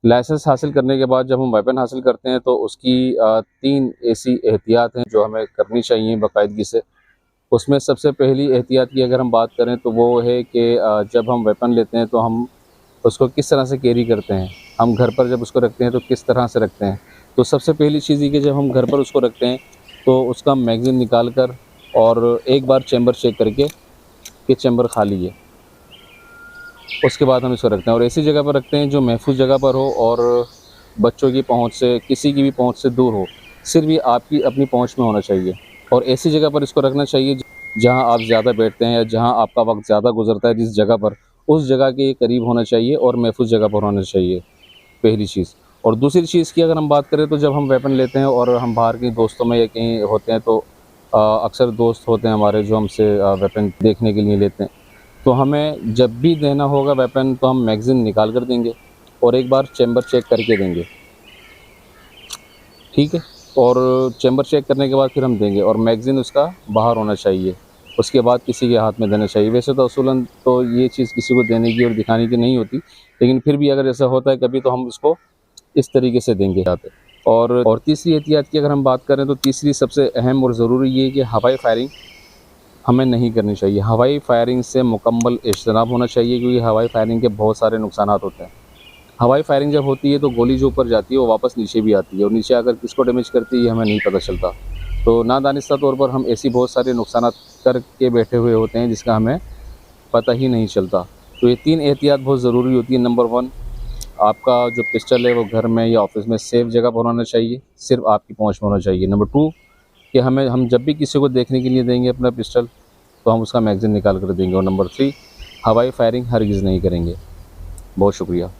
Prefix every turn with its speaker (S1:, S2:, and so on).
S1: Licence हासिल करने के बाद जब हम वेपन हासिल करते हैं तो उसकी 3 ऐसी एहतियात हैं जो हमें करनी चाहिए बाकायदगी से। उसमें सबसे पहली एहतियात की अगर हम बात करें तो वो है कि जब हम वेपन लेते हैं तो हम उसको किस तरह से कैरी करते हैं। हम घर पर जब उसको रखते हैं तो किस तरह से रखते हैं। तो सबसे पहली चीज़ ये कि जब हम घर पर उसको रखते हैं तो उसका मैगज़ीन निकाल कर और एक बार चैम्बर चेक करके कि चैम्बर खाली है, उसके बाद हम इसको रखते हैं और ऐसी जगह पर रखते हैं जो महफूज जगह पर हो और बच्चों की पहुंच से, किसी की भी पहुंच से दूर हो। सिर्फ ये आपकी अपनी पहुंच में होना चाहिए और ऐसी जगह पर इसको रखना चाहिए जहां आप ज़्यादा बैठते हैं या जहां आपका वक्त ज़्यादा गुजरता है जिस जगह पर, उस जगह के करीब होना चाहिए और महफूज जगह पर होना चाहिए, पहली चीज़। और दूसरी चीज़ की अगर हम बात करें तो जब हम वेपन लेते हैं और हम बाहर के दोस्तों में या कहीं होते हैं तो अक्सर दोस्त होते हैं हमारे जो हमसे वेपन देखने के लिए लेते हैं। तो हमें जब भी देना होगा वेपन तो हम मैगज़ीन निकाल कर देंगे और एक बार चैम्बर चेक करके देंगे, ठीक है? और चैम्बर चेक करने के बाद फिर हम देंगे और मैगज़ीन उसका बाहर होना चाहिए, उसके बाद किसी के हाथ में देना चाहिए। वैसे तो असूलन तो ये चीज़ किसी को देने की और दिखाने की नहीं होती, लेकिन फिर भी अगर ऐसा होता है कभी तो हम उसको इस तरीके से देंगे जाते। और तीसरी एहतियात की अगर हम बात करें तो तीसरी सबसे अहम और ज़रूरी ये है कि हवाई फायरिंग हमें नहीं करनी चाहिए। हवाई फायरिंग से मुकम्मल इज्तनाब होना चाहिए क्योंकि हवाई फायरिंग के बहुत सारे नुकसानात होते हैं। हवाई फायरिंग जब होती है तो गोली जो ऊपर जाती है वो वापस नीचे भी आती है और नीचे आकर किसको डैमेज करती है ये हमें नहीं पता चलता। तो नादानिस्ता तौर पर हम ऐसी बहुत सारे नुकसानात करके बैठे हुए होते हैं जिसका हमें पता ही नहीं चलता। तो ये 3 एहतियात बहुत ज़रूरी होती है। नंबर 1, आपका जो पिस्टल है वो घर में या ऑफ़िस में सेफ़ जगह पर होना चाहिए, सिर्फ़ आपकी पहुँच में होना चाहिए। नंबर 2 कि हम जब भी किसी को देखने के लिए देंगे अपना पिस्टल तो हम उसका मैगज़ीन निकाल कर देंगे और नंबर 3 हवाई फायरिंग हरगिज़ नहीं करेंगे। बहुत शुक्रिया।